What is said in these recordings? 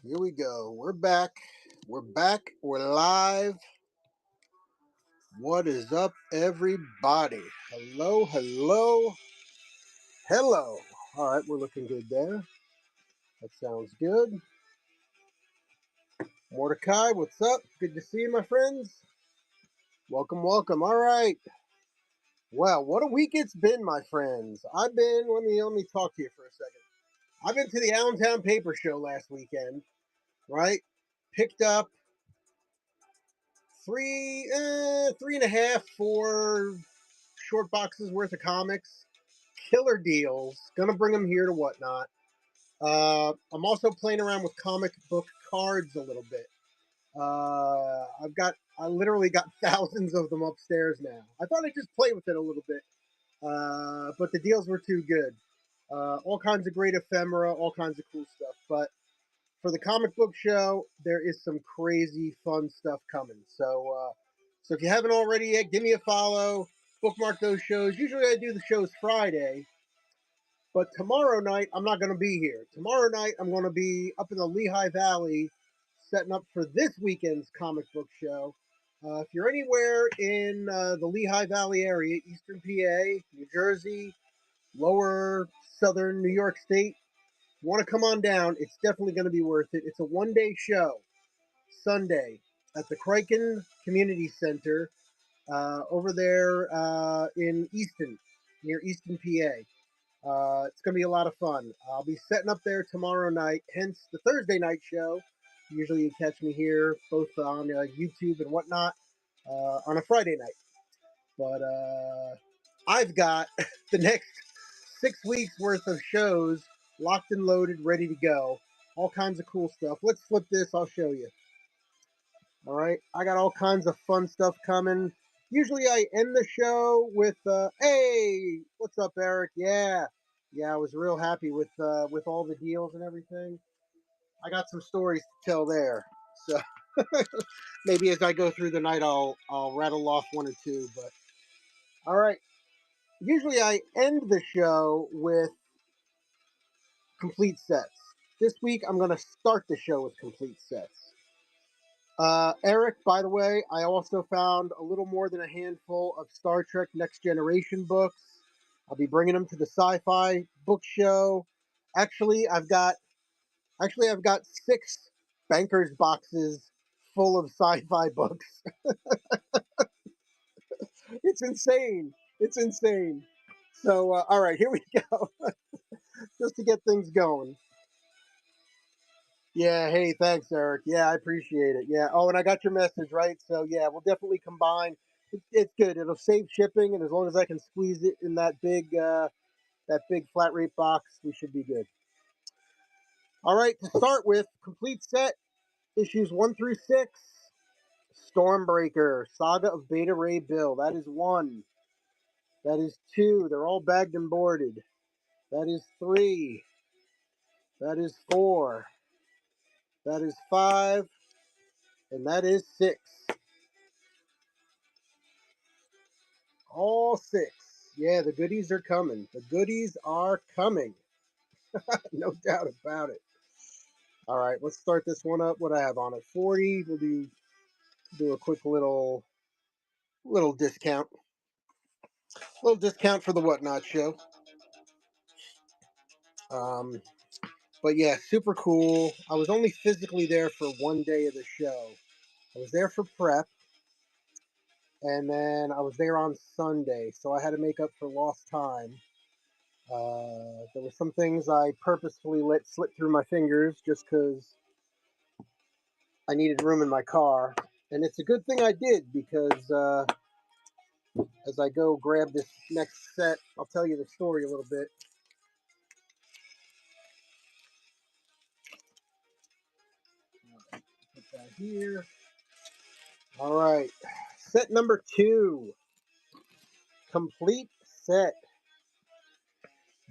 Here we go. We're back. We're back. We're live. What is up, everybody? Hello, hello, hello. All right, we're looking good there. That sounds good. Mordecai, what's up? Good to see you, my friends. Welcome, welcome. All right. Well, what a week it's been, my friends. Let me talk to you for a second. I've been to the Allentown Paper Show last weekend, right? Picked up three and a half, four short boxes worth of comics. Killer deals. Gonna bring them here to Whatnot. I'm also playing around with comic book cards a little bit. I literally got thousands of them upstairs now. I thought I'd just play with it a little bit, but the deals were too good. All kinds of great ephemera, all kinds of cool stuff. But for the comic book show, there is some crazy fun stuff coming. So if you haven't already yet, give me a follow. Bookmark those shows. Usually I do the shows Friday, but tomorrow night I'm not going to be here. Tomorrow night I'm going to be up in the Lehigh Valley, setting up for this weekend's comic book show. If you're anywhere in the Lehigh Valley area, Eastern PA, New Jersey, Lower Southern New York State, you want to come on down, it's definitely going to be worth it. It's a one-day show, Sunday, at the Criken Community Center over there in Easton, near Easton, PA. It's going to be a lot of fun. I'll be setting up there tomorrow night, hence the Thursday night show. Usually you catch me here both on YouTube and whatnot on a Friday night. But I've got the next 6 weeks worth of shows locked and loaded, ready to go. All kinds of cool stuff. Let's flip this. I'll show you. All right. I got all kinds of fun stuff coming. Usually I end the show with, hey, what's up, Eric? Yeah. Yeah, I was real happy with all the deals and everything. I got some stories to tell there. So maybe as I go through the night I'll rattle off one or two, but all right. Usually I end the show with complete sets. This week I'm going to start the show with complete sets. Eric, by the way, I also found a little more than a handful of Star Trek Next Generation books. I'll be bringing them to the Sci-Fi Book Show. Actually, I've got 6 bankers boxes full of sci-fi books. It's insane. It's insane. So, all right, here we go. Just to get things going. Yeah, hey, thanks, Eric. Yeah, I appreciate it. Yeah. Oh, and I got your message, right? So, yeah, we'll definitely combine. It's good. It'll save shipping, and as long as I can squeeze it in that big flat rate box, we should be good. All right, to start with, complete set issues 1 through 6. Stormbreaker, Saga of Beta Ray Bill. That is 1. That is 2. They're all bagged and boarded. That is 3. That is 4. That is 5. And that is 6. All 6. Yeah, the goodies are coming. The goodies are coming. No doubt about it. All right, let's start this one up. What I have on it, 40. We'll do a quick little discount. Little discount for the Whatnot show. Um, but yeah, super cool. I was only physically there for one day of the show. I was there for prep, and then I was there on Sunday, so I had to make up for lost time. There were some things I purposefully let slip through my fingers just because I needed room in my car, and it's a good thing I did because as I go grab this next set, I'll tell you the story a little bit. Put that here. All right, set number 2, complete set.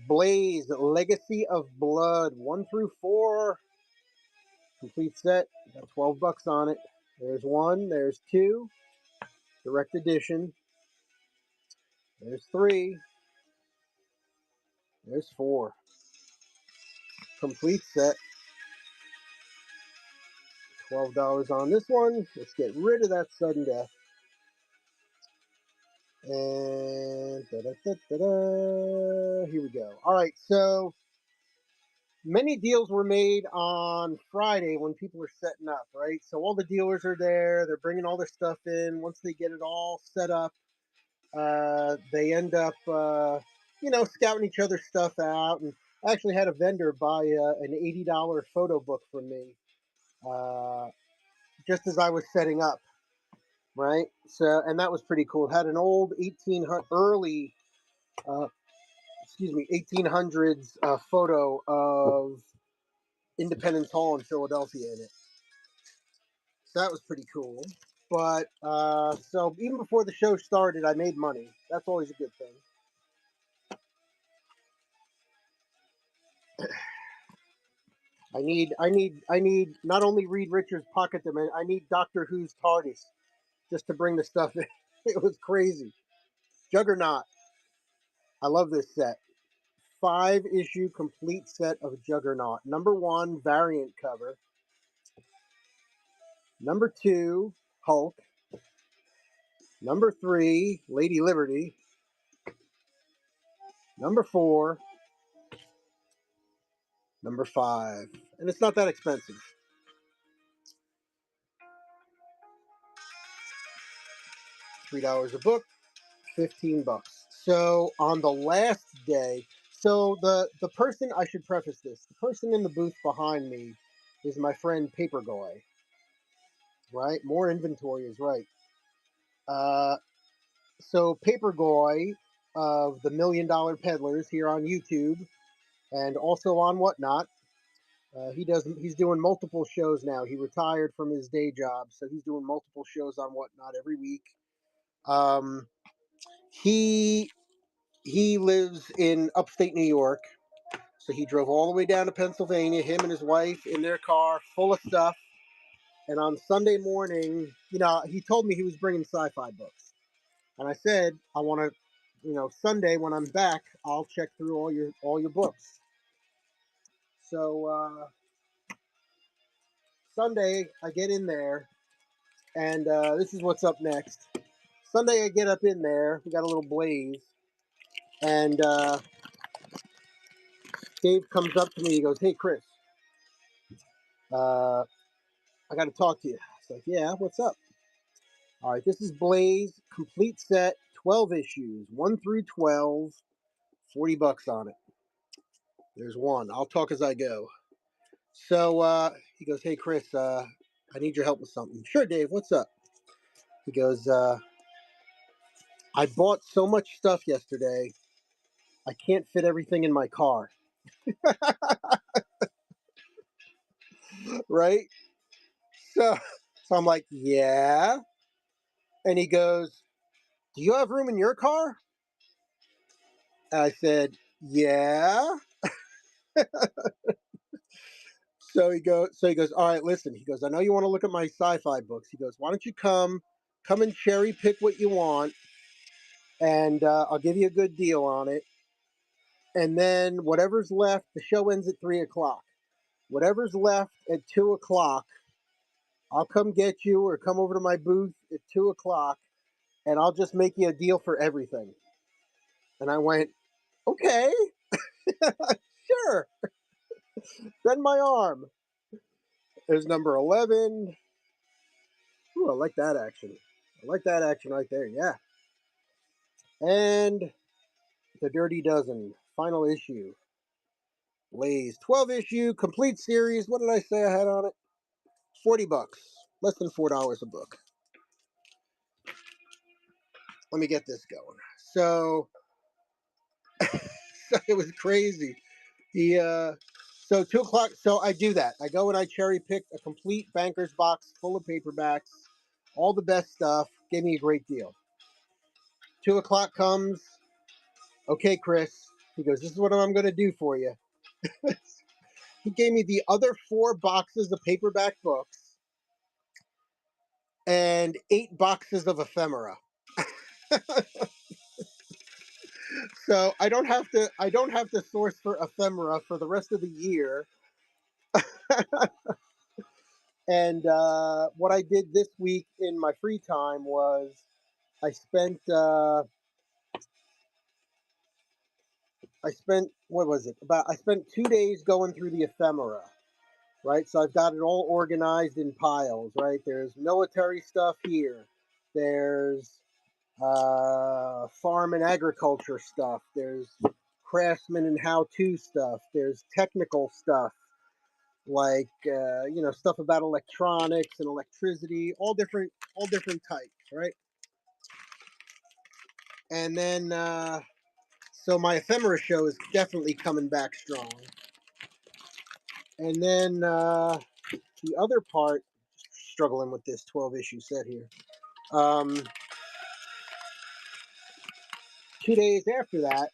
Blaze, Legacy of Blood, 1 through 4. Complete set. Got $12 on it. There's 1. There's 2. Direct edition. There's 3. There's 4. Complete set. $12 on this one. Let's get rid of that sudden death. And here we go. All right, so many deals were made on Friday when people are setting up, right? So all the dealers are there. They're bringing all their stuff in. Once they get it all set up, they end up, scouting each other's stuff out. And I actually had a vendor buy an $80 photo book from me uh, just as I was setting up, right? So, and that was pretty cool. It had an old 1800 early, uh, 1800s photo of Independence Hall in Philadelphia in it. So that was pretty cool. But so even before the show started, I made money. That's always a good thing. I need not only Reed Richards' Pocket Dimension, I need Doctor Who's TARDIS just to bring the stuff in. It was crazy. Juggernaut. I love this set. 5-issue complete set of Juggernaut. Number 1 variant cover. Number 2 Hulk. Number 3 Lady Liberty. Number 4. Number 5. And it's not that expensive. $3 a book, $15. So on the last day, so the person, I should preface this, the person in the booth behind me is my friend Paper Guy, right? More inventory is right. So Paper Guy of the $1,000,000 Peddlers here on YouTube and also on Whatnot. He's doing multiple shows now. He retired from his day job, so he's doing multiple shows on Whatnot every week. Um, he he lives in upstate New York, so he drove all the way down to Pennsylvania. Him and his wife in their car, full of stuff. And on Sunday morning, he told me he was bringing sci-fi books, and I said I want to, Sunday when I'm back, I'll check through all your books. So Sunday I get in there, and this is what's up next. Sunday I get up in there. We got a little blaze, and Dave comes up to me. He goes, "Hey, Chris, I got to talk to you." It's like, "Yeah, what's up?" "All right, this is Blaze, complete set, 12 issues, 1 through 12, $40 on it. There's one. I'll talk as I go." So he goes, "Hey, Chris, I need your help with something." "Sure, Dave, what's up?" He goes, "I bought so much stuff yesterday, I can't fit everything in my car." Right? So, so I'm like, "Yeah." And he goes, "Do you have room in your car?" And I said, "Yeah." So he goes, "All right, listen." He goes, "I know you want to look at my sci-fi books." He goes, "Why don't you come and cherry pick what you want, and I'll give you a good deal on it. And then whatever's left, the show ends at 3 o'clock. Whatever's left at 2 o'clock, I'll come get you or come over to my booth at 2 o'clock, and I'll just make you a deal for everything." And I went, "Okay, sure, bend my arm." There's number 11. Ooh, I like that action. I like that action right there. Yeah. And the Dirty Dozen, final issue. Blaze, 12 issue, complete series. What did I say I had on it? $40. Less than $4 a book. Let me get this going. So, it was crazy. So 2 o'clock. So I do that. I go and I cherry pick a complete banker's box full of paperbacks, all the best stuff. Gave me a great deal. 2 o'clock comes. "Okay, Chris." He goes, "This is what I'm going to do for you." He gave me the other 4 boxes of paperback books and 8 boxes of ephemera. So I don't have to source for ephemera for the rest of the year. And what I did this week in my free time was I spent what was it? About I spent 2 days going through the ephemera, right? So I've got it all organized in piles, right? There's military stuff here. There's farm and agriculture stuff. There's craftsman and how-to stuff. There's technical stuff like stuff about electronics and electricity, all different types, right? And then so my ephemera show is definitely coming back strong. And then the other part, struggling with this 12 issue set here. Um, 2 days after that,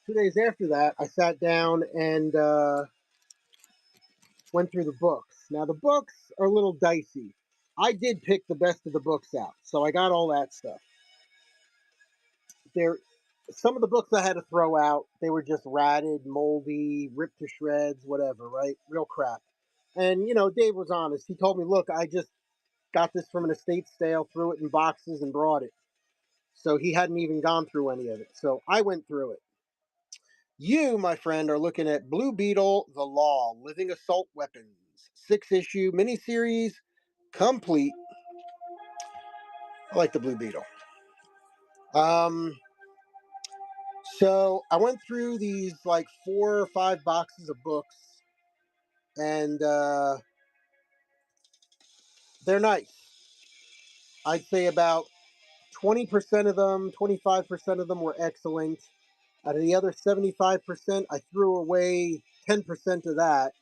2 days after that, I sat down and went through the books. Now the books are a little dicey. I did pick the best of the books out, so I got all that stuff. There, some of the books I had to throw out. They were just ratted, moldy, ripped to shreds, whatever. Right, real crap. And Dave was honest. He told me, "Look, I just got this from an estate sale, threw it in boxes, and brought it." So he hadn't even gone through any of it. So I went through it. You, my friend, are looking at Blue Beetle: The Law, Living Assault Weapons, 6 issue miniseries, complete. I like the Blue Beetle. So I went through these like 4 or 5 boxes of books, and they're nice. I'd say about 20% of them, 25% of them were excellent. Out of the other 75%, I threw away 10% of that.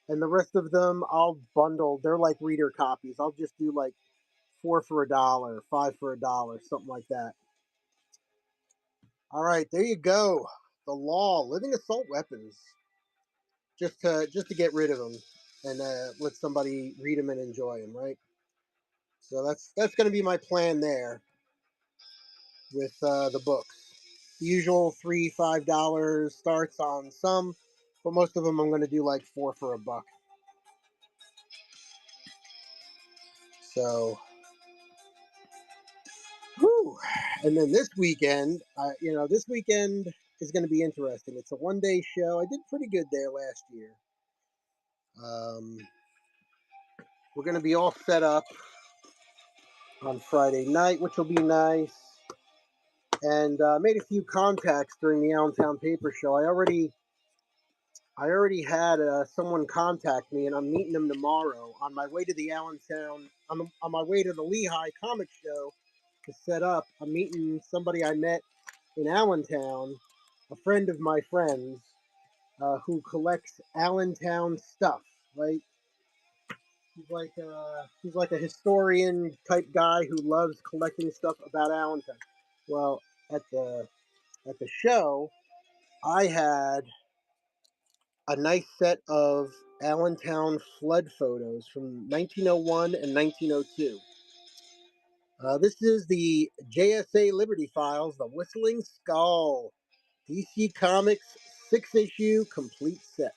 And the rest of them I'll bundle. They're like reader copies. I'll just do like 4 for $1, 5 for $1, something like that. All right, there you go. The Law, Living Assault Weapons. Just to get rid of them and let somebody read them and enjoy them, right? So that's going to be my plan there with the books. The usual $3, $5 starts on some, but most of them I'm going to do like 4 for $1. So, whew. And then this weekend is going to be interesting. It's a 1 day show. I did pretty good there last year. Um, we're going to be all set up on Friday night, which will be nice. And made a few contacts during the Allentown Paper Show. I already had someone contact me, and I'm meeting them tomorrow on my way to the Allentown, on my way to the Lehigh Comic Show to set up. I'm meeting somebody I met in Allentown, a friend of my friends, who collects Allentown stuff. Right? He's like a historian type guy who loves collecting stuff about Allentown. Well, at the show, I had a nice set of Allentown flood photos from 1901 and 1902. This is the JSA Liberty Files, The Whistling Skull, DC Comics 6 issue complete set.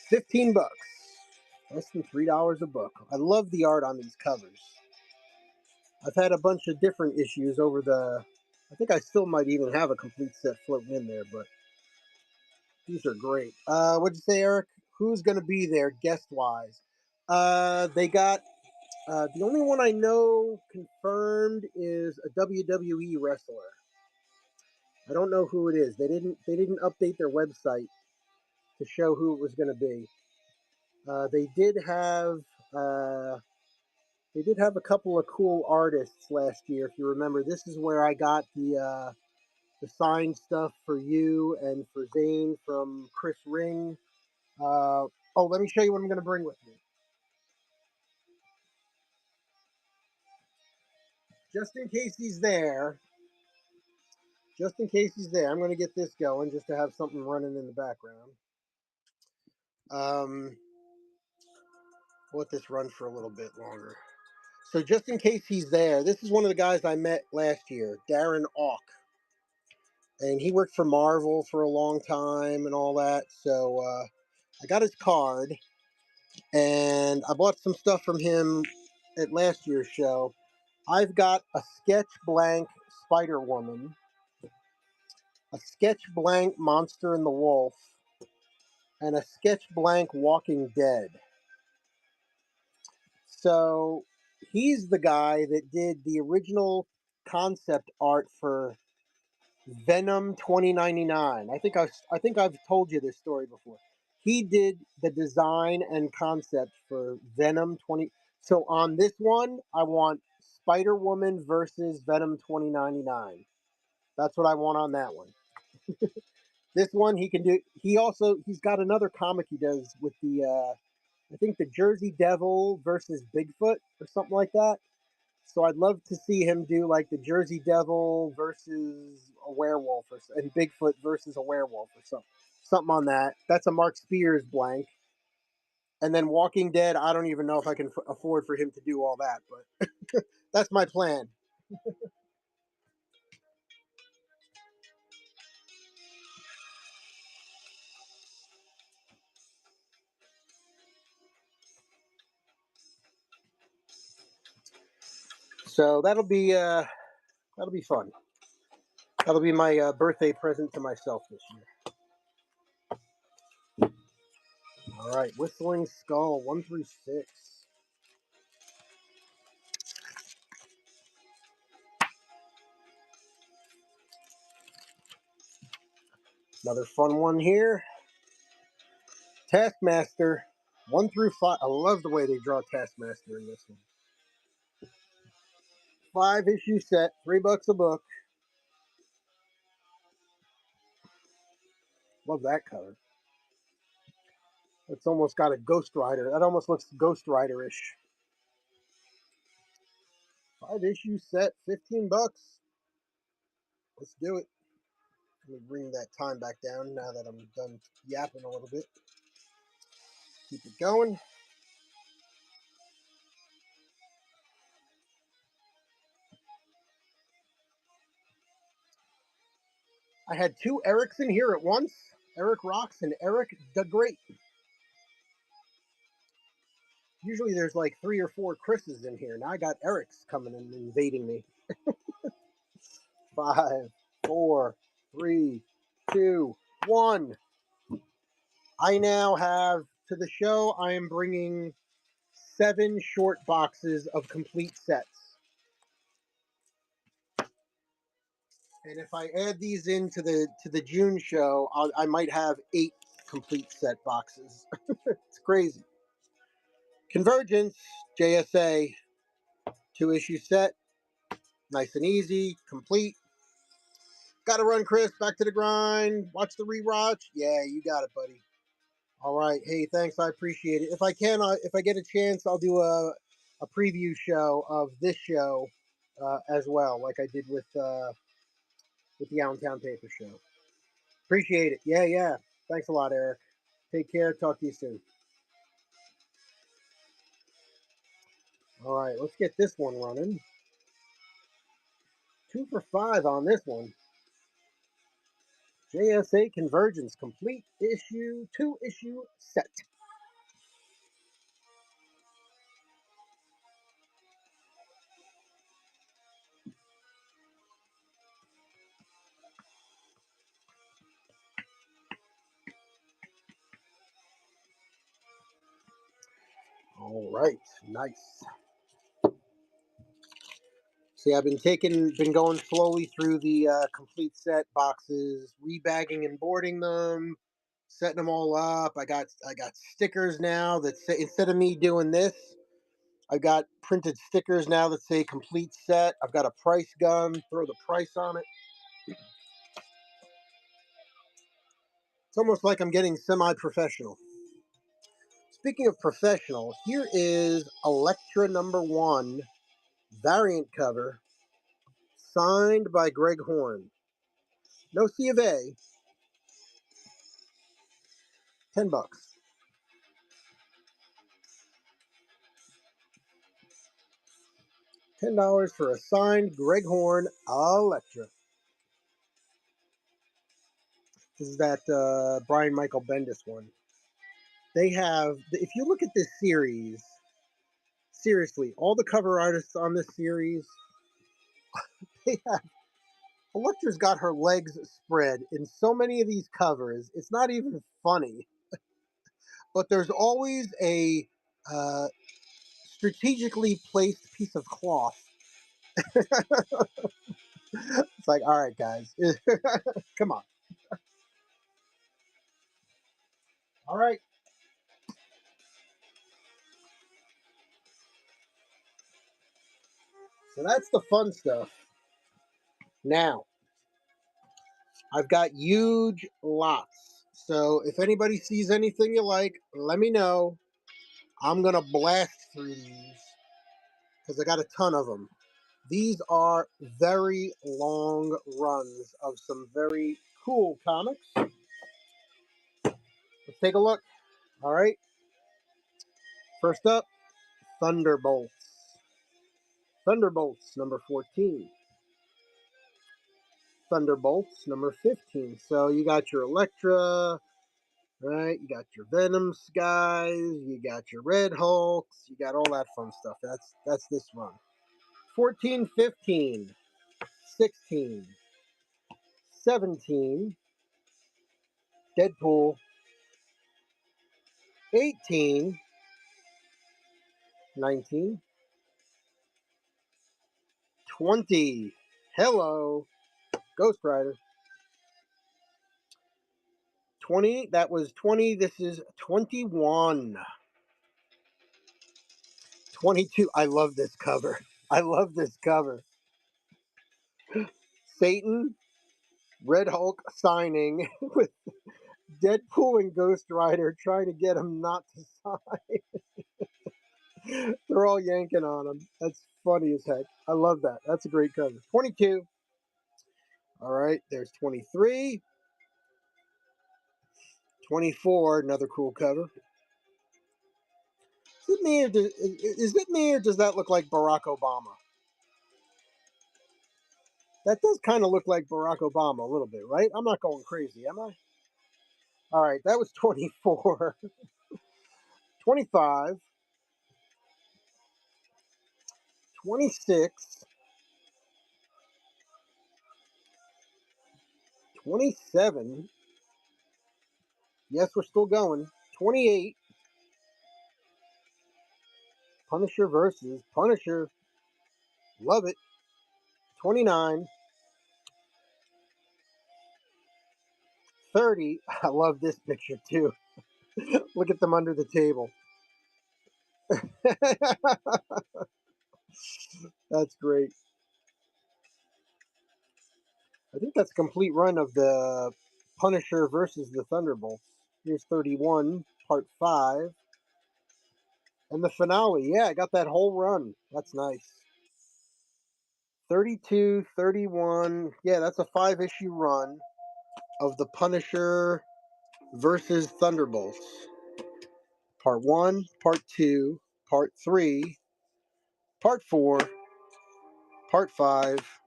15 bucks. Less than $3 a book. I love the art on these covers. I've had a bunch of different issues over I think I still might even have a complete set floating in there, but these are great. What'd you say, Eric? Who's going to be there guest wise? They got the only one I know confirmed is a WWE wrestler. I don't know who it is. They didn't update their website to show who it was going to be. They did have a couple of cool artists last year. If you remember, this is where I got the signed stuff for you and for Zane from Chris Ring. Let me show you what I'm going to bring with me. Just in case he's there, I'm going to get this going just to have something running in the background. Um, we'll let this run for a little bit longer. So just in case he's there, this is one of the guys I met last year, Darren Auk. And he worked for Marvel for a long time and all that. So I got his card, and I bought some stuff from him at last year's show. I've got a sketch blank Spider Woman, a sketch blank Monster and the Wolf, and a sketch blank Walking Dead. So he's the guy that did the original concept art for Venom 2099. I think I've told you this story before. He did the design and concept for Venom 20. So on this one, I want Spider Woman versus Venom 2099. That's what I want on that one. This one he can do. He's got another comic he does with the I think the Jersey Devil versus Bigfoot or something like that. So I'd love to see him do like the Jersey Devil versus a werewolf, and Bigfoot versus a werewolf or something on that. That's a Mark Spears blank. And then Walking Dead, I don't even know if I can afford for him to do all that, but that's my plan. So that'll be fun. That'll be my birthday present to myself this year. All right, Whistling Skull 1 through 6. Another fun one here. Taskmaster 1 through 5. I love the way they draw Taskmaster in this one. 5 issue set, $3 a book. Love that cover. It's almost got a Ghost Rider. That almost looks Ghost Rider-ish. 5 issue set, $15. Let's do it. Let me bring that time back down now that I'm done yapping a little bit. Keep it going. I had two Erics in here at once. Eric Rocks and Eric the Great. Usually there's like 3 or 4 Chris's in here. Now I got Eric's coming and invading me. 5, 4, 3, 2, 1. I now have to the show. I am bringing 7 short boxes of complete sets. And if I add these into the June show, I might have 8 complete set boxes. It's crazy. Convergence, JSA, 2 issue set, nice and easy, complete. Got to run, Chris. Back to the grind. Watch the rewatch. Yeah, you got it, buddy. All right. Hey, thanks. I appreciate it. If I can, if I get a chance, I'll do a preview show of this show as well, like I did with the Allentown Paper Show. Appreciate it. Yeah, yeah. Thanks a lot, Eric. Take care. Talk to you soon. All right, let's get this one running. 2 for 5 on this one. JSA Convergence complete issue 2 issue set. All right, nice. See, I've been going slowly through the complete set boxes, rebagging and boarding them, setting them all up. I got stickers now that say, instead of me doing this, I've got printed stickers now that say complete set. I've got a price gun, throw the price on it. It's almost like I'm getting semi-professional. Speaking of professional, here is Elektra #1 variant cover, signed by Greg Horn. No C of A. $10. $10 for a signed Greg Horn Elektra. This is that Brian Michael Bendis one. They have, if you look at this series, seriously, all the cover artists on this series, they have, Electra's got her legs spread in so many of these covers. It's not even funny, but there's always a uh, strategically placed piece of cloth. It's like, all right, guys, come on. All right. So that's the fun stuff. Now, I've got huge lots. So if anybody sees anything you like, let me know. I'm going to blast through these because I got a ton of them. These are very long runs of some very cool comics. Let's take a look. All right. First up, Thunderbolts. Thunderbolts, number 14. Thunderbolts, number 15. So you got your Elektra, right? You got your Venom Skies, you got your Red Hulks, you got all that fun stuff. That's this run. 14, 15, 16, 17, Deadpool, 18, 19, 20. Hello, Ghost Rider. 20, that was 20. This is 21. 22. I love this cover. I love this cover. Satan, Red Hulk signing with Deadpool and Ghost Rider trying to get him not to sign. They're all yanking on him. That's funny as heck. I love that. That's a great cover. 22. All right, there's 23. 24, another cool cover. Is it me or does that look like Barack Obama? That does kind of look like Barack Obama a little bit, right? I'm not going crazy, am I? All right, that was 24. 25. 26. 27. Yes, we're still going. 28. Punisher versus Punisher. Love it. 29. 30. I love this picture too. Look at them under the table. That's great. I think that's a complete run of the Punisher versus the Thunderbolts. Here's 31, part 5. And the finale. Yeah, I got that whole run. That's nice. 32, 31. Yeah, that's a 5-issue run of the Punisher versus Thunderbolts. Part 1, Part 2, Part 3, Part 4, Part 5,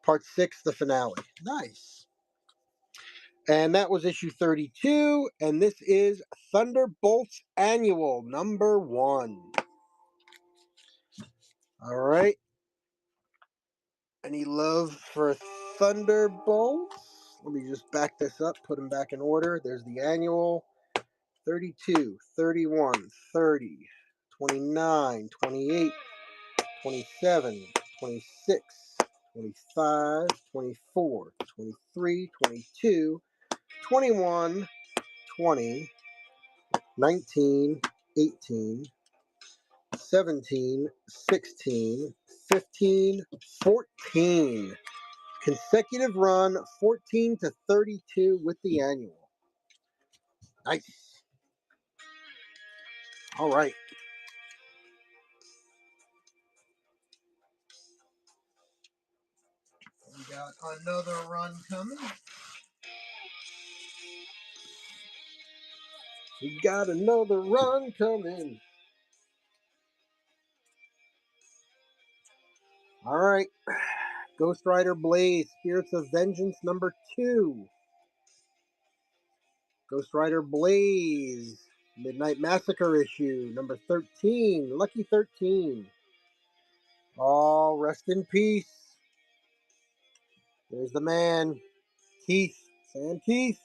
Part 6, the finale. Nice. And that was issue 32, and this is Thunderbolts Annual number 1. All right. Any love for Thunderbolts? Let me just back this up, put them back in order. There's the annual 32, 31, 30, 29, 28, 27, 26, 25, 24, 23, 22, 21, 20, 19, 18, 17, 16, 15, 14. Consecutive run 14 to 32 with the annual. Nice. All right. We got another run coming. We got another run coming. All right. Ghost Rider Blaze, Spirits of Vengeance number 2. Ghost Rider Blaze. Midnight Massacre issue, number 13. Lucky 13. Oh, rest in peace. There's the man, Keith. Sam Keith.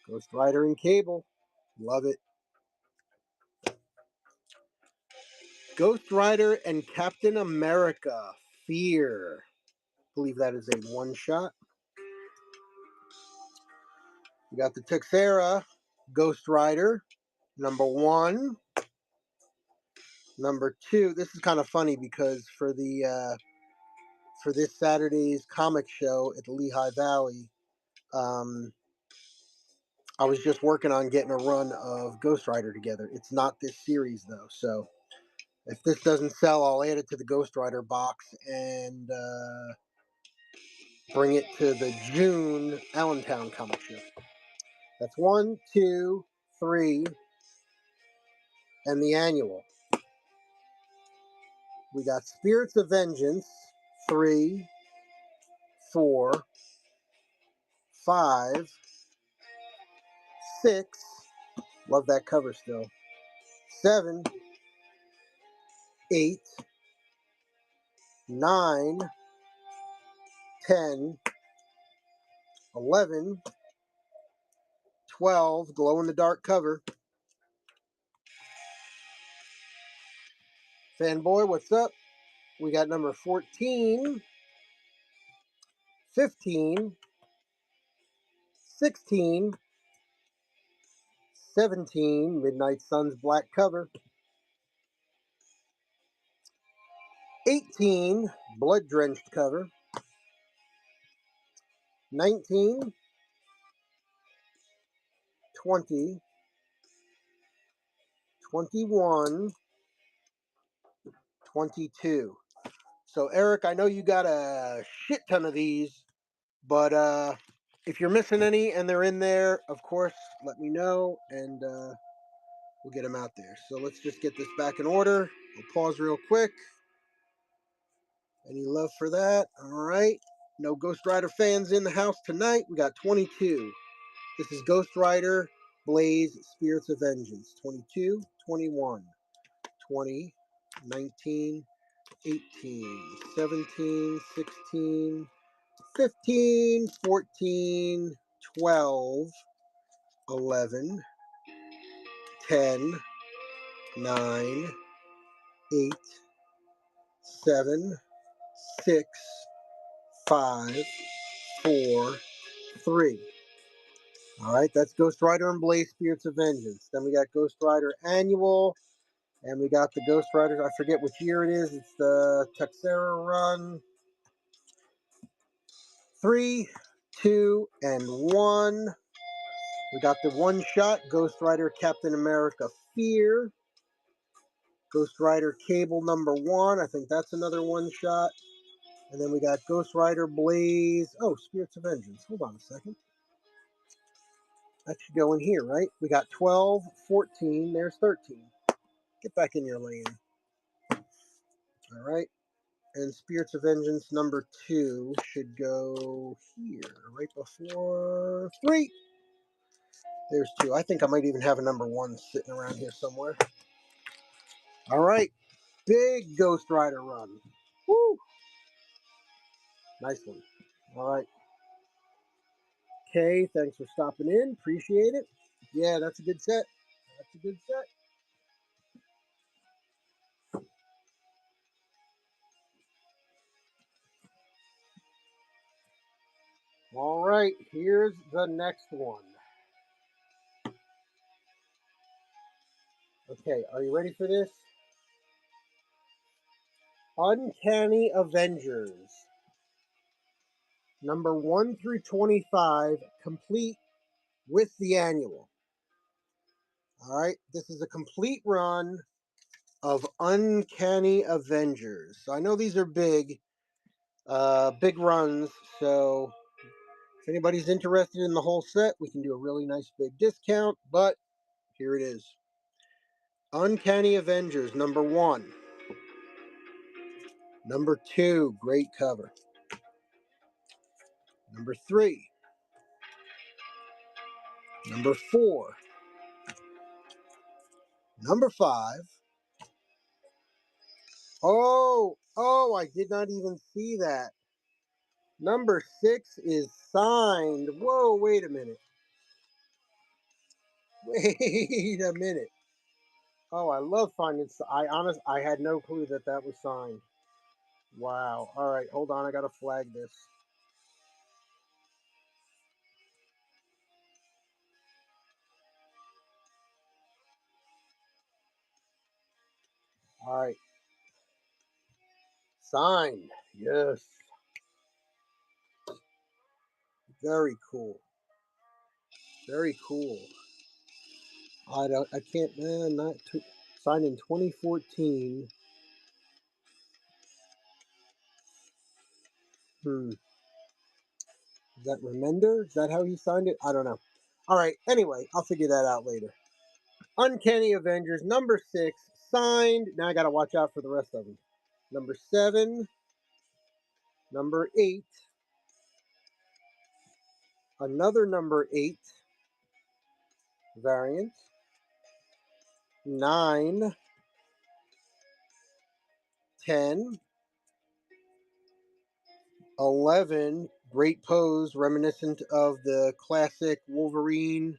Ghost Rider and Cable. Love it. Ghost Rider and Captain America. Fear. I believe that is a one-shot. We got the Texera Ghost Rider, number 1. Number 2. This is kind of funny because for this Saturday's comic show at the Lehigh Valley, I was just working on getting a run of Ghost Rider together. It's not this series though, so if this doesn't sell, I'll add it to the Ghost Rider box and bring it to the June Allentown comic show. That's 1, 2, 3, and the annual. We got Spirits of Vengeance, 3, 4, 5, 6. Love that cover still. 7, 8, 9, 10, 11, 12, glow-in-the-dark cover. Fanboy, what's up? We got number 14, 15, 16, 17, Midnight Sun's black cover. 18, blood-drenched cover. 19, 20, 21, 22. So, Eric, I know you got a shit ton of these, but if you're missing any and they're in there, of course, let me know, and we'll get them out there. So let's just get this back in order. We'll pause real quick. Any love for that? All right. No Ghost Rider fans in the house tonight. We got 22. This is Ghost Rider, Blaze, Spirits of Vengeance. 22, 21, 20, 19, 18, 17, 16, 15, 14, 12, 11, 10, 9, 8, 7, 6, 5, 4, 3. All right, that's Ghost Rider and Blaze Spirits of Vengeance. Then we got Ghost Rider Annual, and we got the Ghost Rider, I forget which year it is. It's the Texera run. 3, 2, and 1. We got the one-shot Ghost Rider Captain America Fear. Ghost Rider Cable number 1. I think that's another one-shot. And then we got Ghost Rider Blaze. Oh, Spirits of Vengeance. Hold on a second. That should go in here, right? We got 12, 14. There's 13. Get back in your lane. All right. And Spirits of Vengeance number 2 should go here, right before 3. There's 2. I think I might even have a number 1 sitting around here somewhere. All right. Big Ghost Rider run. Woo! Nice one. All right. Kay, thanks for stopping in. Appreciate it. Yeah, that's a good set. That's a good set. All right, here's the next one. Okay, are you ready for this? Uncanny Avengers. Number 1 through 25, complete with the annual. All right, this is a complete run of Uncanny Avengers. So I know these are big runs, so if anybody's interested in the whole set, we can do a really nice big discount, but here it is. Uncanny Avengers, number 1. Number 2, great cover. Number 3. Number 4. Number 5. Oh, I did not even see that. Number 6 is signed. Whoa, wait a minute. Wait a minute. Oh, I love finding. I had no clue that that was signed. Wow. All right, hold on. I gotta flag this. All right, signed. Yes. Very cool. Very cool. I don't. I can't. Not signed in 2014. Hmm. Is that Remender? Is that how he signed it? I don't know. All right. Anyway, I'll figure that out later. Uncanny Avengers number 6 signed. Now I gotta watch out for the rest of them. Number 7, number 8, another number 8 variant, 9, 10, 11. Great pose, reminiscent of the classic Wolverine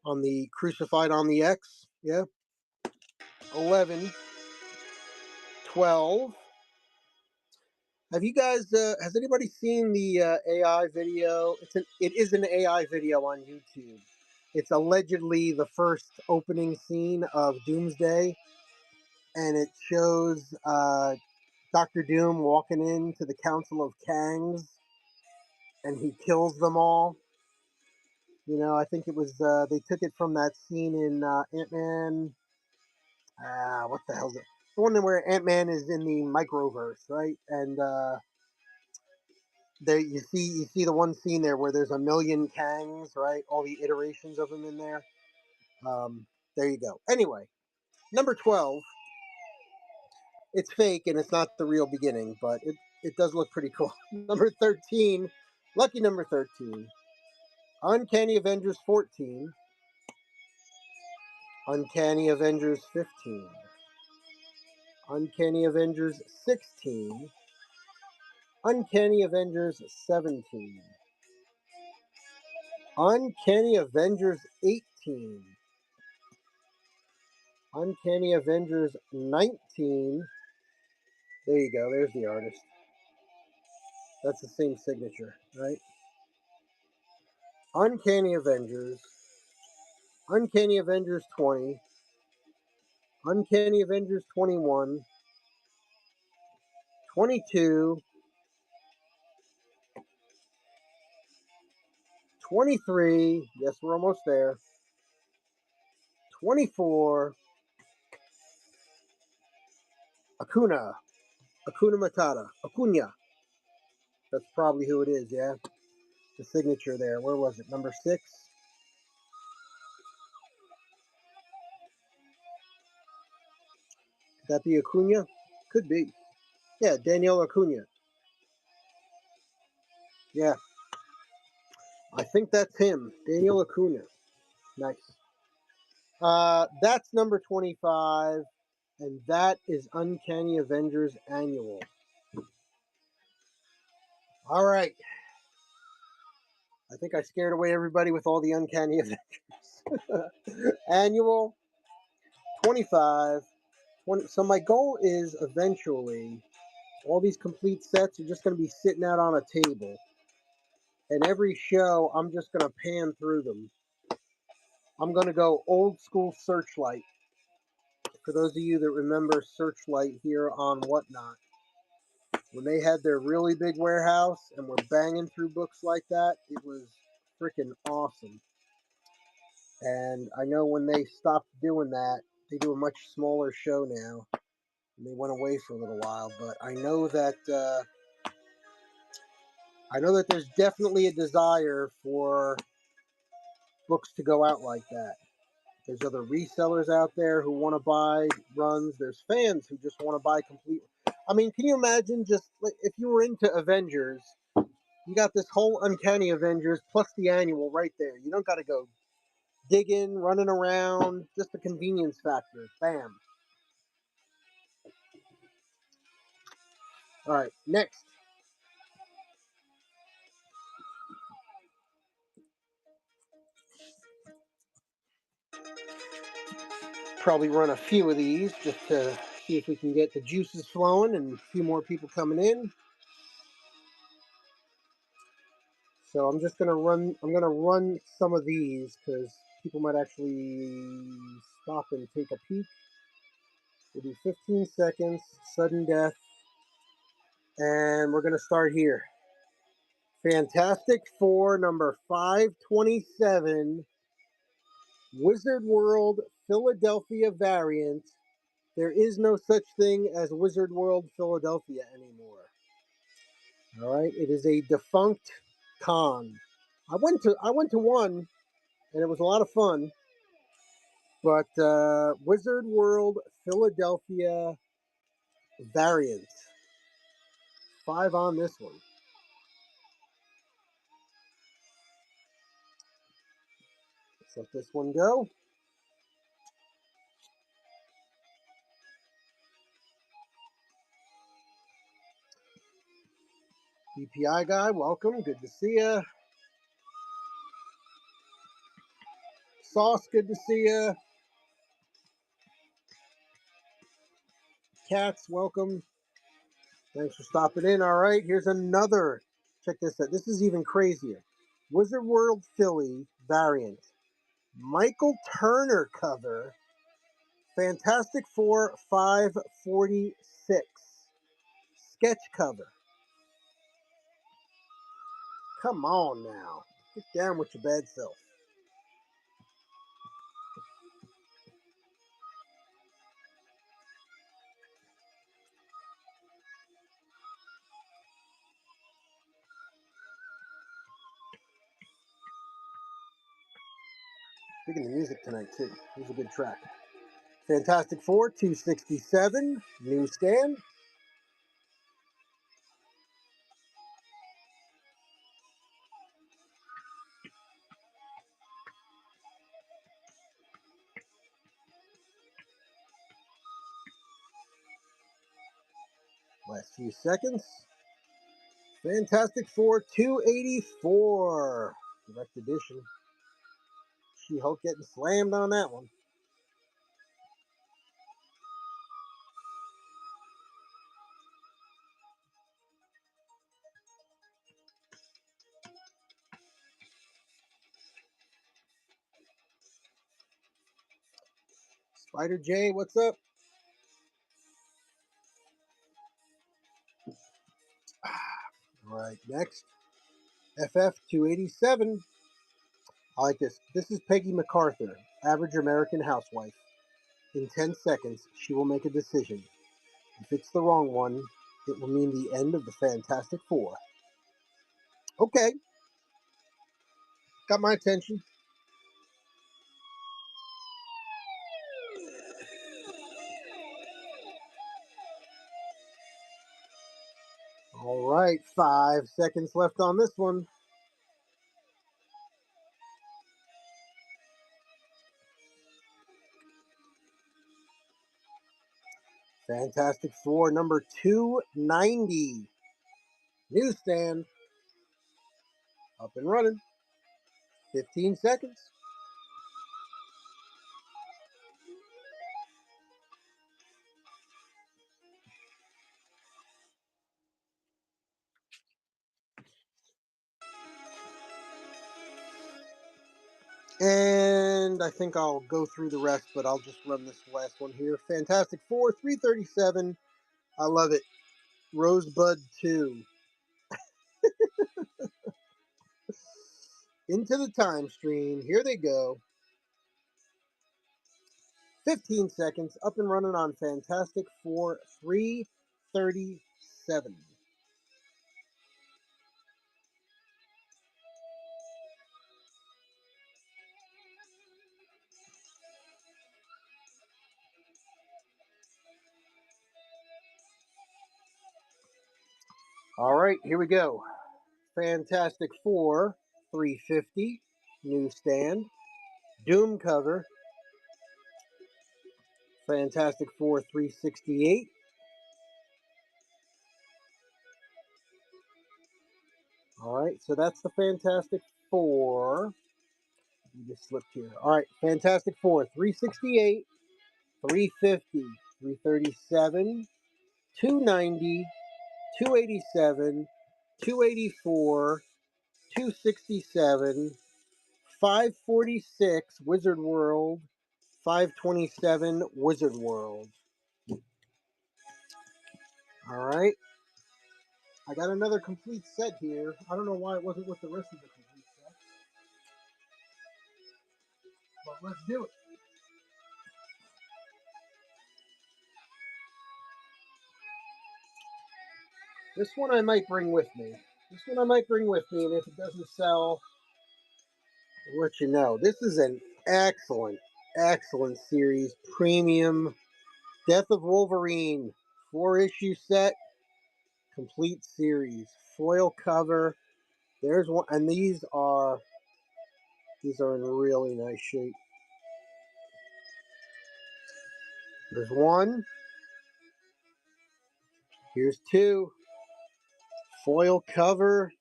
on the Crucified on the X. Yeah. 11, 12. Have you guys? Has anybody seen the AI video? It is an AI video on YouTube. It's allegedly the first opening scene of Doomsday, and it shows Doctor Doom walking into the Council of Kangs, and he kills them all. You know, I think it was they took it from that scene in Ant Man. What the hell is it? The one where Ant Man is in the microverse, right? And there you see the one scene there where there's a million Kangs, right? All the iterations of them in there. Um, there you go. Anyway, number 12. It's fake and it's not the real beginning, but it does look pretty cool. Number 13, lucky number 13. Uncanny Avengers 14. Uncanny Avengers 15. Uncanny Avengers 16. Uncanny Avengers 17. Uncanny Avengers 18. Uncanny Avengers 19. There you go. There's the artist. That's the same signature, right? Uncanny Avengers. Uncanny Avengers 20. Uncanny Avengers 21. 22. 23. Yes, we're almost there. 24. Acuna. Acuna Matata. Acuna. That's probably who it is, yeah? The signature there. Where was it? Number 6? Could that be Acuna? Could be. Yeah, Daniel Acuna. Yeah, I think that's him. Daniel Acuna. Nice. That's number 25, and that is Uncanny Avengers Annual. All right. I think I scared away everybody with all the Uncanny Avengers. Annual 25. 20. So my goal is eventually all these complete sets are just going to be sitting out on a table. And every show, I'm just going to pan through them. I'm going to go old school Searchlight. For those of you that remember Searchlight here on Whatnot, when they had their really big warehouse and were banging through books like that, it was freaking awesome. And I know when they stopped doing that, they do a much smaller show now. And they went away for a little while, but I know that there's definitely a desire for books to go out like that. There's other resellers out there who want to buy runs. There's fans who just want to buy complete. I mean, can you imagine just if you were into Avengers, you got this whole Uncanny Avengers plus the annual right there. You don't got to go digging, running around, just the convenience factor. Bam. All right, next. Probably run a few of these just to see if we can get the juices flowing and a few more people coming in. So I'm just gonna run. I'm gonna run some of these because people might actually stop and take a peek. We'll do 15 seconds, sudden death, and we're gonna start here. Fantastic Four number 527, Wizard World Philadelphia variant. There is no such thing as Wizard World Philadelphia anymore. All right, it is a defunct con. I went to one, and it was a lot of fun. But Wizard World Philadelphia variant, 5 on this one. Let's let this one go. BPI guy, welcome. Good to see ya. Sauce, good to see ya. Cats, welcome. Thanks for stopping in. All right, here's another. Check this out. This is even crazier. Wizard World Philly variant. Michael Turner cover. Fantastic Four 546. Sketch cover. Come on now. Get down with your bad self. Speaking of music tonight, too. Here's a good track. Fantastic Four 267. Newsstand. Last few seconds. Fantastic Four 284. Direct edition. She-Hulk getting slammed on that one. Spider J, what's up? All right, next. FF 287. I like this. This is Peggy MacArthur, average American housewife. In 10 seconds, she will make a decision. If it's the wrong one, it will mean the end of the Fantastic Four. Okay, got my attention. All right, 5 seconds left on this one. Fantastic Four number 290. Newsstand. Up and running. 15 seconds. And I think I'll go through the rest, but I'll just run this last one here. Fantastic Four 337. I love it. Rosebud 2. Into the time stream. Here they go. 15 seconds. Up and running on Fantastic Four 337. All right, here we go. Fantastic Four 350. Newsstand. Doom cover. Fantastic Four 368. All right, so that's the Fantastic Four. You just slipped here. All right, Fantastic Four 368, 350, 337, 290, 287, 284, 267, 546 Wizard World, 527 Wizard World. All right. I got another complete set here. I don't know why it wasn't with the rest of the complete set. But let's do it. This one I might bring with me. And if it doesn't sell, I'll let you know. This is an excellent, excellent series. Premium Death of Wolverine, 4-issue set, complete series. Foil cover. There's one, and these are in really nice shape. There's one. Here's two. Foil cover.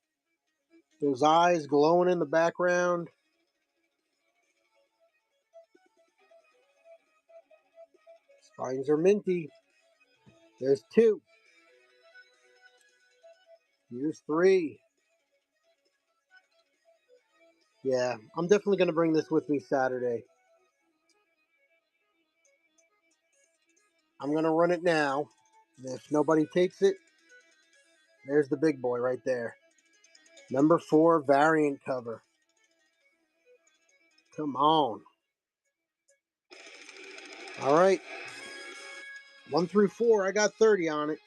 Those eyes glowing in the background. Spines are minty. There's two. Here's three. Yeah, I'm definitely going to bring this with me Saturday. I'm going to run it now. And if nobody takes it, there's the big boy right there. Number 4 variant cover. Come on. All right. 1 through 4, I got 30 on it.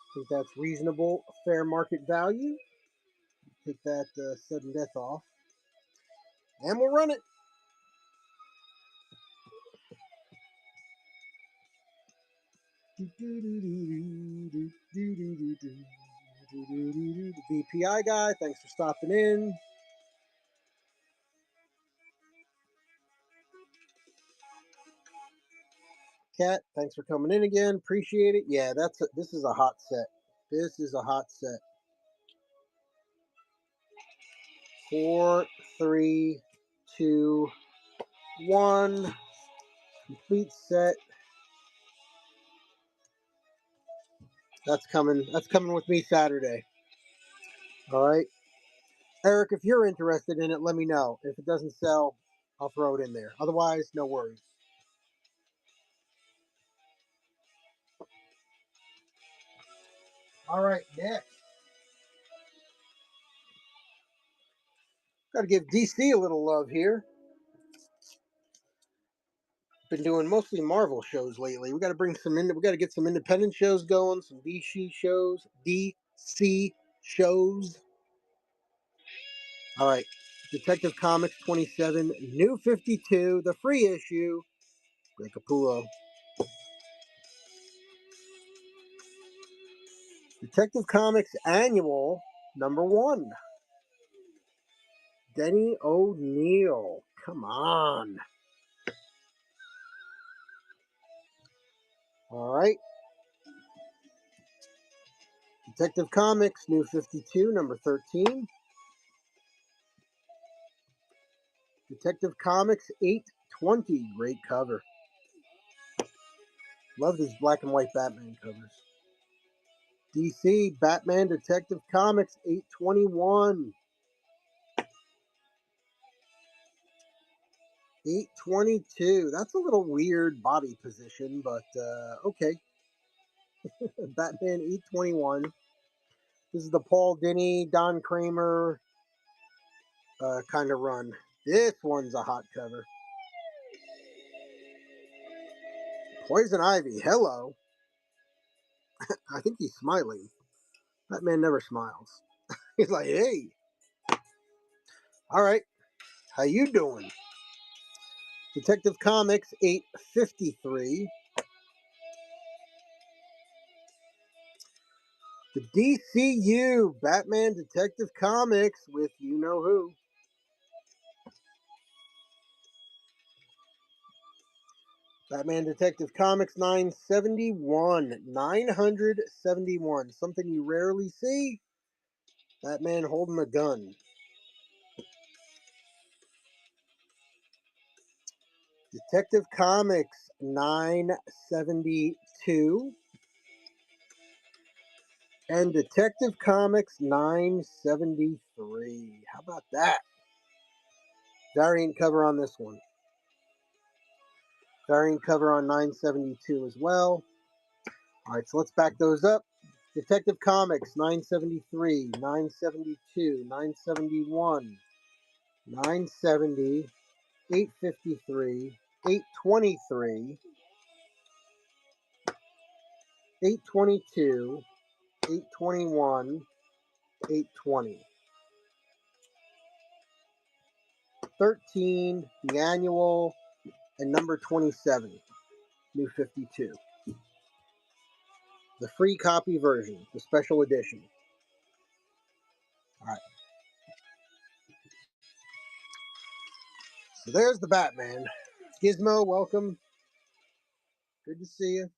I think that's reasonable, fair market value. Take that sudden death off. And we'll run it. The VPI guy, thanks for stopping in. Cat, thanks for coming in again. Appreciate it. Yeah, this is a hot set. This is a hot set. 4, 3, 2, 1. Complete set. That's coming. That's coming with me Saturday. All right. Eric, if you're interested in it, let me know. If it doesn't sell, I'll throw it in there. Otherwise, no worries. All right, next. Got to give DC a little love here. Been doing mostly Marvel shows lately. We got to bring some in. We got to get some independent shows going, some DC shows. All right, Detective Comics 27, New 52, the free issue. Greg Capullo. Detective Comics Annual number 1. Denny O'Neil. Come on. All right. Detective Comics, New 52, number 13. Detective Comics 820, great cover. Love these black and white Batman covers. DC, Batman Detective Comics 821. 822. That's a little weird body position, but okay. Batman 821. This is the Paul Dini, Don Kramer kind of run. This one's a hot cover. Poison Ivy, hello. I think he's smiling. That man never smiles. He's like, hey. All right. How you doing? Detective Comics 853. The DCU, Batman Detective Comics with you-know-who. Batman Detective Comics 971. 971. Something you rarely see. Batman holding a gun. Detective Comics 972. And Detective Comics 973. How about that? Variant cover on this one. Variant cover on 972 as well. All right, so let's back those up. Detective Comics 973, 972, 971, 970, 853, 823, 822, 821, 820. 13, the annual, and number 27, new 52. The free copy version, the special edition. All right. So there's the Batman. Gizmo, welcome. Good to see you.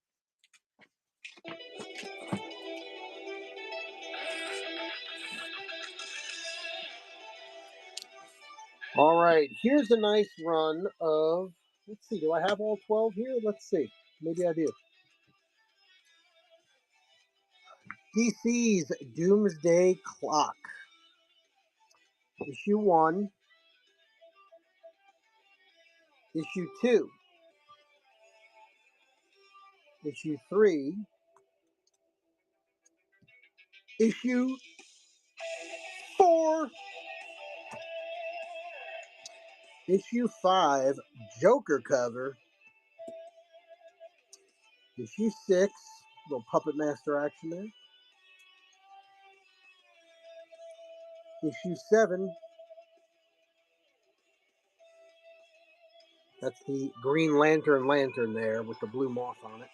All right, here's a nice run of, let's see, do I have all 12 here? Let's see. Maybe I do. DC's Doomsday Clock. Issue 1. Issue 2. Issue 3. Issue 4. Issue 5, Joker cover. Issue 6, little Puppet Master action there. Issue 7, that's the Green Lantern there with the blue moth on it.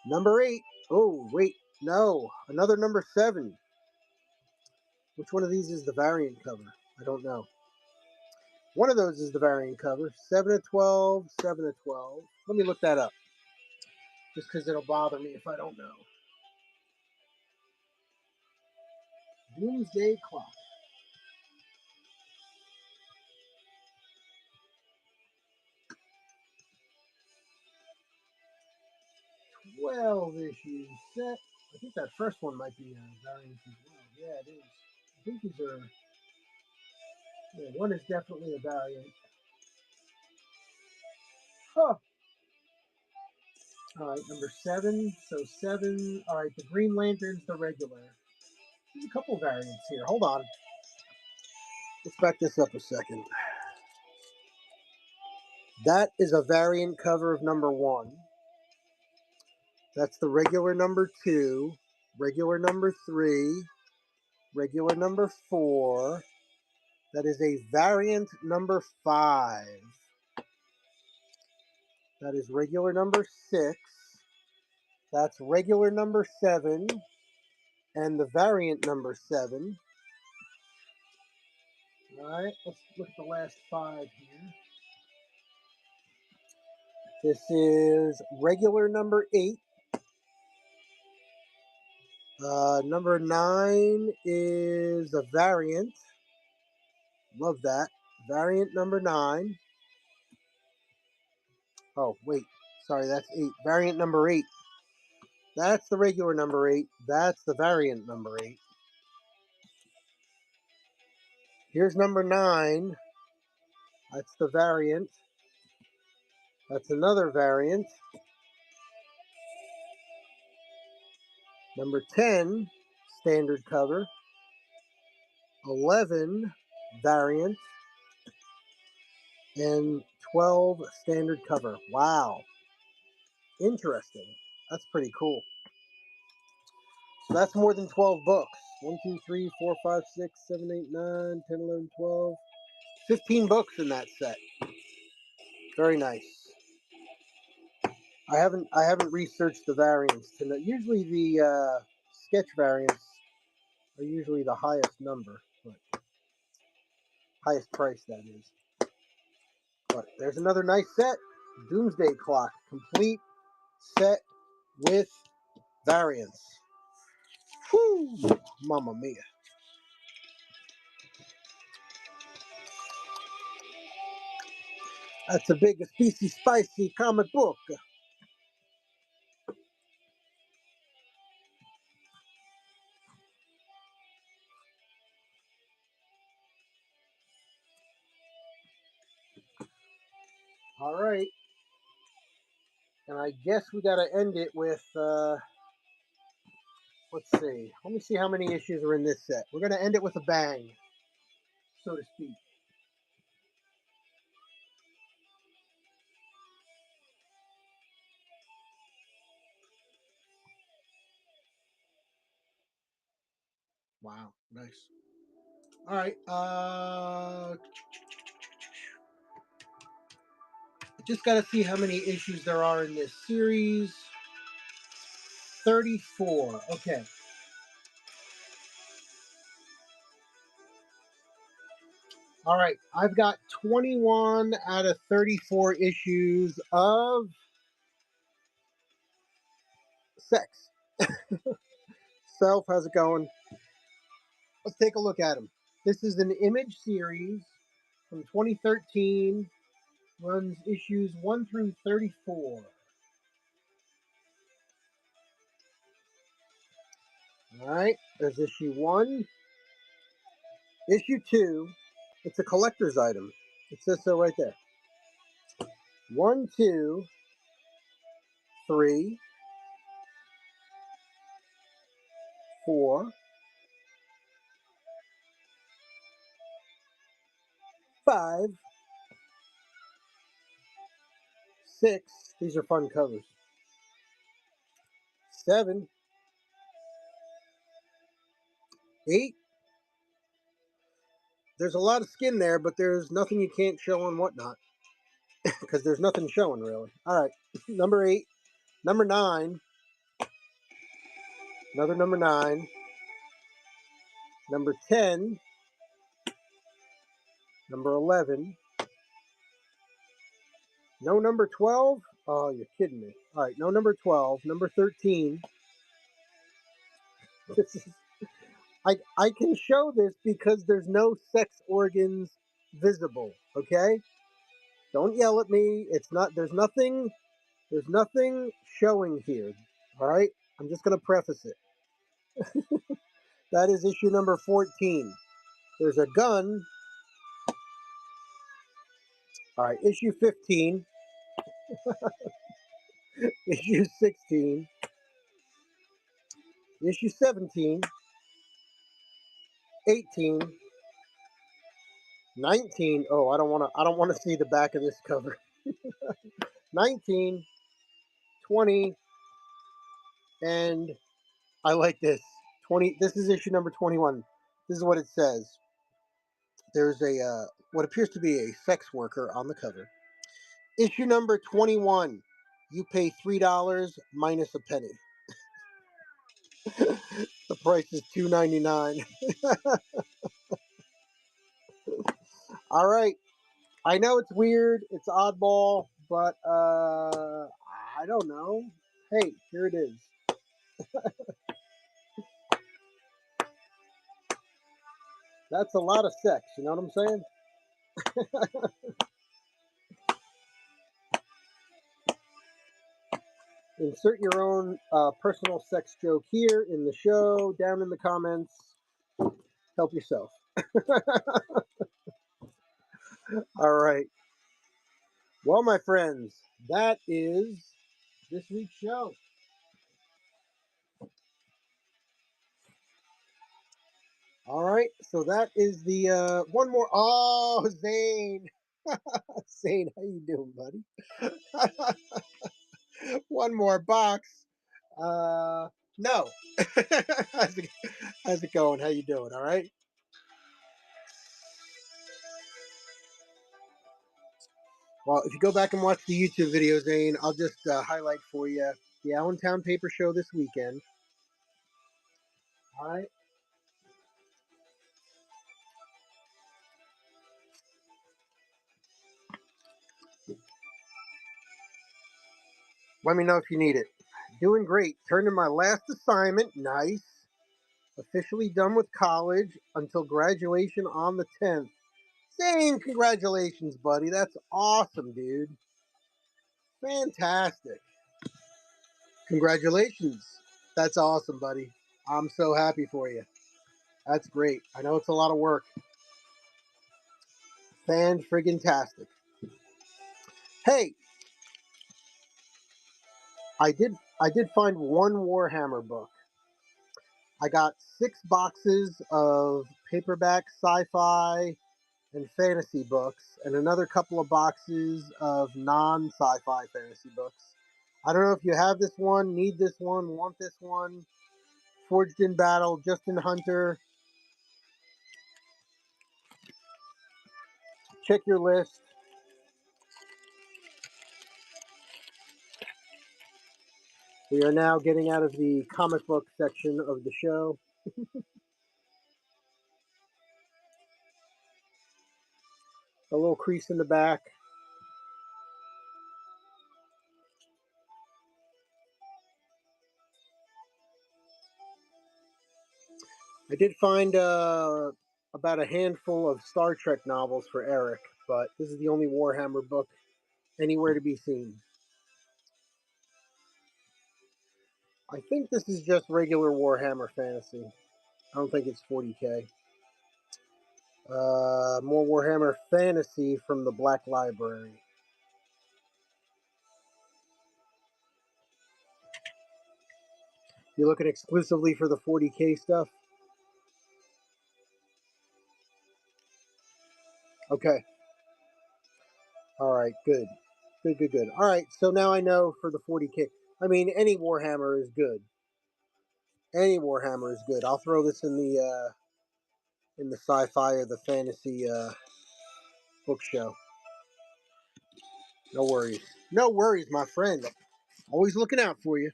Number 8, oh, wait, no, another number 7. Which one of these is the variant cover? I don't know. One of those is the variant cover. 7 of 12, 7 of 12. Let me look that up. Just because it'll bother me if I don't know. Doomsday Clock. Twelve issues set. I think that first one might be a variant as well. Yeah, it is. I think these are. Yeah, one is definitely a variant. Huh. All right, number 7. So 7. All right, the Green Lantern's the regular. There's a couple variants here. Hold on. Let's back this up a second. That is a variant cover of number 1. That's the regular number 2, regular number 3, regular number 4. That is a variant number 5. That is regular number 6. That's regular number 7. And the variant number 7. All right, let's look at the last 5 here. This is regular number 8. Number 9 is a variant. Love that. Variant number 9. Oh, wait. Sorry, that's 8. Variant number 8. That's the regular number 8. That's the variant number 8. Here's number 9. That's the variant. That's another variant. Number 10, standard cover. 11, variant. And 12, standard cover. Wow. Interesting. That's pretty cool. So that's more than 12 books. 1, 2, 3, 4, 5, 6, 7, 8, 9, 10, 11, 12. 15 books in that set. Very nice. I haven't researched the variants to know. Usually sketch variants are usually the highest number, but highest price, that is. But there's another nice set. Doomsday Clock, complete set with variants. Whew, mamma mia. That's a big, spicy, spicy comic book. All right. And I guess we got to end it with, let's see. Let me see how many issues are in this set. We're going to end it with a bang, so to speak. Wow, nice. All right. I just got to see how many issues there are in this series. 34. Okay. All right. I've got 21 out of 34 issues of Sex. Self, how's it going? Let's take a look at them. This is an Image series from 2013. Runs issues 1 through 34. All right. There's issue 1. Issue 2. It's a collector's item. It says so right there. 1, 2, 3, 4, 5, 6. These are fun covers. 7, 8. There's a lot of skin there, but there's nothing you can't show and whatnot. Because there's nothing showing, really. All right. Number 8. Number 9. Another number 9. Number 10. Number 11. No number 12? Oh, you're kidding me. All right, no number 12. Number 13. This is, I can show this because there's no sex organs visible, okay? Don't yell at me. It's not there's nothing showing here. All right? I'm just going to preface it. That is issue number 14. There's a gun. All right, issue 15. Issue 16. Issue 17. 18. 19. Oh, I don't want to see the back of this cover. 19, 20, and I like this. 20. This is issue number 21. This is what it says. There's a what appears to be a sex worker on the cover. Issue number 21. You pay $3 minus a penny. The price is $2.99. All right. I know it's weird. It's oddball, but I don't know. Hey, here it is. That's a lot of sex. You know what I'm saying? Insert your own personal sex joke here in the show, down in the comments. Help yourself. All right. Well, my friends, that is this week's show. All right. So that is the one more. Oh, Zane. Zane, how you doing, buddy? One more box. No. How's it going? How you doing? All right. Well, if you go back and watch the YouTube video, Zane, I'll just highlight for you the Allentown Paper Show this weekend. All right. Let me know if you need it. Doing great. Turned in my last assignment. Nice. Officially done with college until graduation on the 10th. Zane, congratulations, buddy. That's awesome, dude. Fantastic. Congratulations. That's awesome, buddy. I'm so happy for you. That's great. I know it's a lot of work. Fan friggin' tastic. Hey, I did find one Warhammer book. I got 6 boxes of paperback sci-fi and fantasy books, and another couple of boxes of non-sci-fi fantasy books. I don't know if you have this one, need this one, want this one. Forged in Battle, Justin Hunter. Check your list. We are now getting out of the comic book section of the show. A little crease in the back. I did find about a handful of Star Trek novels for Eric, but this is the only Warhammer book anywhere to be seen. I think this is just regular Warhammer Fantasy. I don't think it's 40k. More Warhammer Fantasy from the Black Library. You looking exclusively for the 40k stuff? Okay. All right. Good. Good. Good. Good. All right. So now I know for the 40k. I mean, any Warhammer is good. Any Warhammer is good. I'll throw this in the sci-fi or the fantasy book show. No worries. No worries, my friend. Always looking out for you.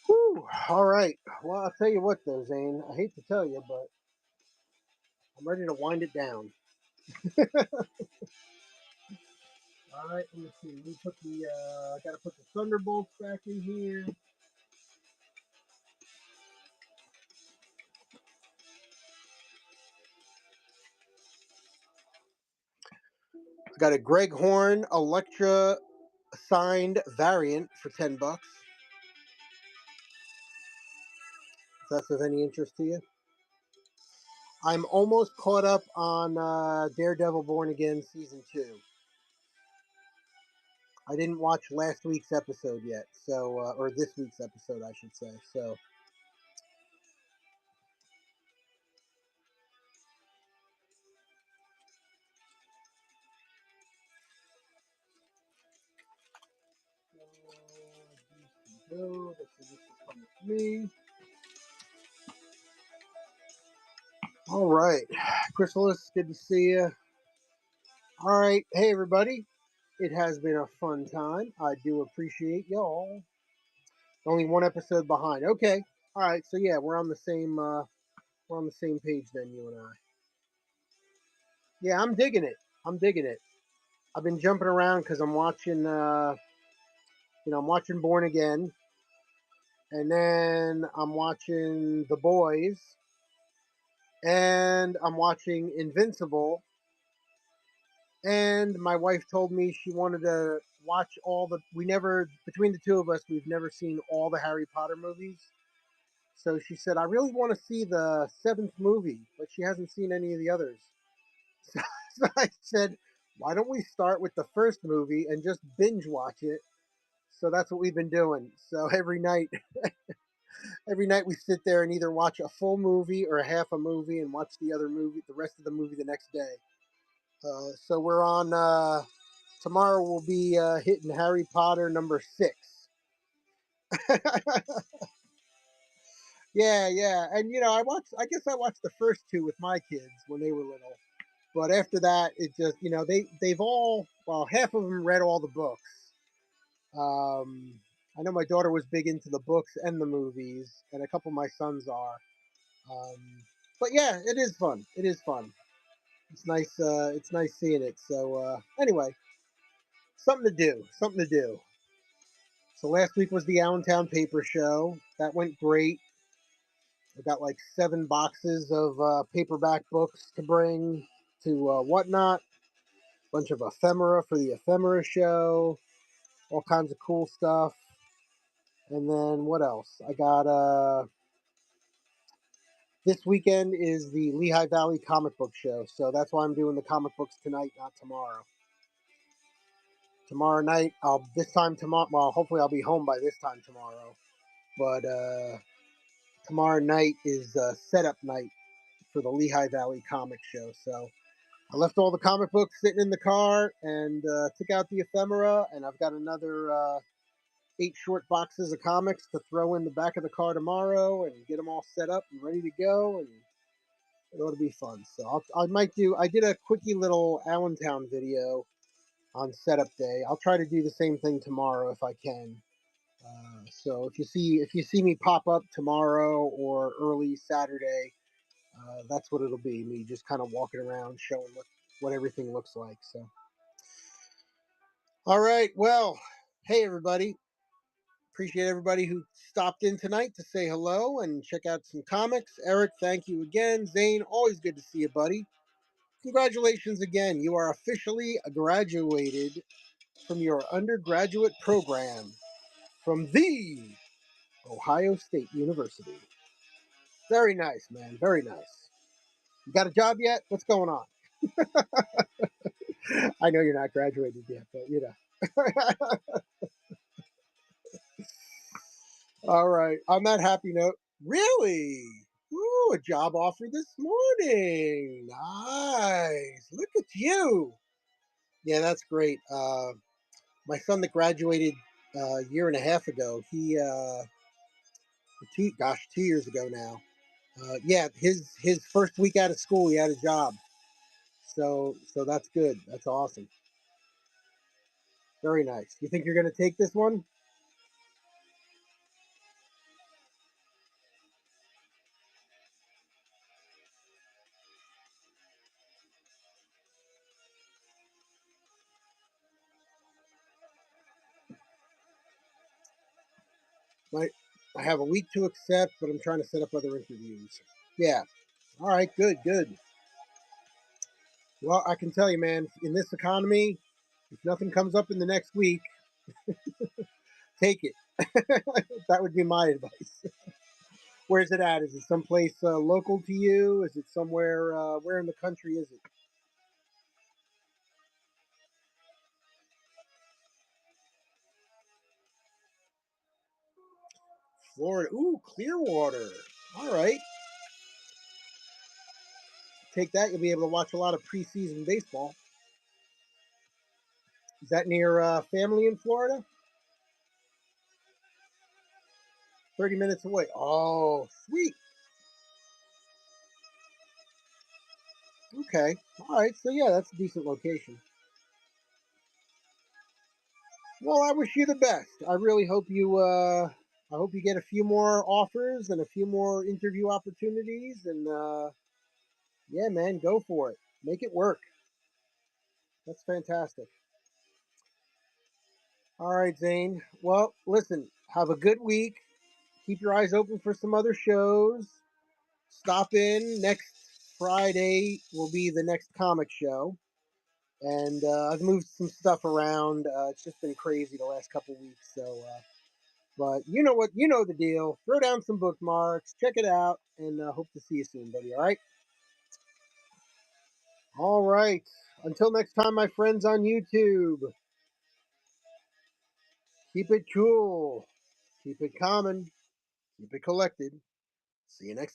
Whew. All right. Well, I'll tell you what, though, Zane. I hate to tell you, but I'm ready to wind it down. All right. Let me see. We put the. I gotta put the Thunderbolts back in here. I got a Greg Horn Electra signed variant for $10. If that's of any interest to you. I'm almost caught up on Daredevil Born Again season 2. I didn't watch last week's episode yet, so or this week's episode, I should say. So this is come with me. All right, Chrysalis, good to see you. All right, hey everybody, it has been a fun time. I do appreciate y'all. Only one episode behind. Okay, all right, so yeah, we're on the same page then, you and I. Yeah, I'm digging it. I'm digging it. I've been jumping around because I'm watching, I'm watching Born Again, and then I'm watching The Boys, and I'm watching Invincible. And my wife told me she wanted to watch all the. We never, between the two of us, we've never seen all the Harry Potter movies. So she said, I really want to see the seventh movie, but she hasn't seen any of the others. So, so I said, why don't we start with the first movie and just binge watch it? So that's what we've been doing. So every night we sit there and either watch a full movie or a half a movie and watch the rest of the movie the next day. So we're on. Tomorrow we'll be hitting Harry Potter number 6. Yeah, yeah, and I watched. I guess I watched the first two with my kids when they were little, but after that, it just they've all half of them read all the books, I know my daughter was big into the books and the movies, and a couple of my sons are. But yeah, it is fun. It is fun. It's nice. It's nice seeing it. So anyway, something to do. Something to do. So last week was the Allentown Paper Show. That went great. I got like 7 boxes of paperback books to bring to Whatnot. Bunch of ephemera for the ephemera show. All kinds of cool stuff. And then what else? I got this weekend is the Lehigh Valley Comic Book Show, so that's why I'm doing the comic books tonight, not tomorrow. Tomorrow night, I'll this time tomorrow. Well, hopefully I'll be home by this time tomorrow. But tomorrow night is setup night for the Lehigh Valley Comic Show. So I left all the comic books sitting in the car and took out the ephemera, and I've got another 8 short boxes of comics to throw in the back of the car tomorrow and get them all set up and ready to go. And it ought to be fun. So I might do. I did a quickie little Allentown video on setup day. I'll try to do the same thing tomorrow if I can. So if you see me pop up tomorrow or early Saturday, that's what it'll be. Me just kind of walking around showing what everything looks like. So all right. Well, hey everybody. Appreciate everybody who stopped in tonight to say hello and check out some comics. Eric, thank you again. Zane, always good to see you, buddy. Congratulations again. You are officially graduated from your undergraduate program from the Ohio State University. Very nice, man. Very nice. You got a job yet? What's going on? I know you're not graduated yet, but you know. All right. On that happy note, really? Ooh, a job offer this morning. Nice. Look at you. Yeah, that's great. My son that graduated a year and a half ago, he 2 years ago now. Yeah, his first week out of school, he had a job. So that's good. That's awesome. Very nice. You think you're going to take this one? My, I have a week to accept, but I'm trying to set up other interviews. Yeah. All right. Good. Good. Well, I can tell you, man. In this economy, if nothing comes up in the next week, take it. That would be my advice. Where's it at? Is it someplace local to you? Is it somewhere? Where in the country is it? Florida. Ooh, Clearwater. All right. Take that. You'll be able to watch a lot of preseason baseball. Is that near family in Florida? 30 minutes away. Oh, sweet. Okay. All right. So yeah, that's a decent location. Well, I wish you the best. I really hope you. I hope you get a few more offers and a few more interview opportunities. And yeah, man, go for it. Make it work. That's fantastic. All right, Zane. Well, listen. Have a good week. Keep your eyes open for some other shows. Stop in next Friday. Will be the next comic show. And I've moved some stuff around. It's just been crazy the last couple weeks. So, but you know what? You know the deal. Throw down some bookmarks, check it out, and hope to see you soon, buddy. All right. All right. Until next time, my friends on YouTube. Keep it cool. Keep it common. Keep it collected. See you next.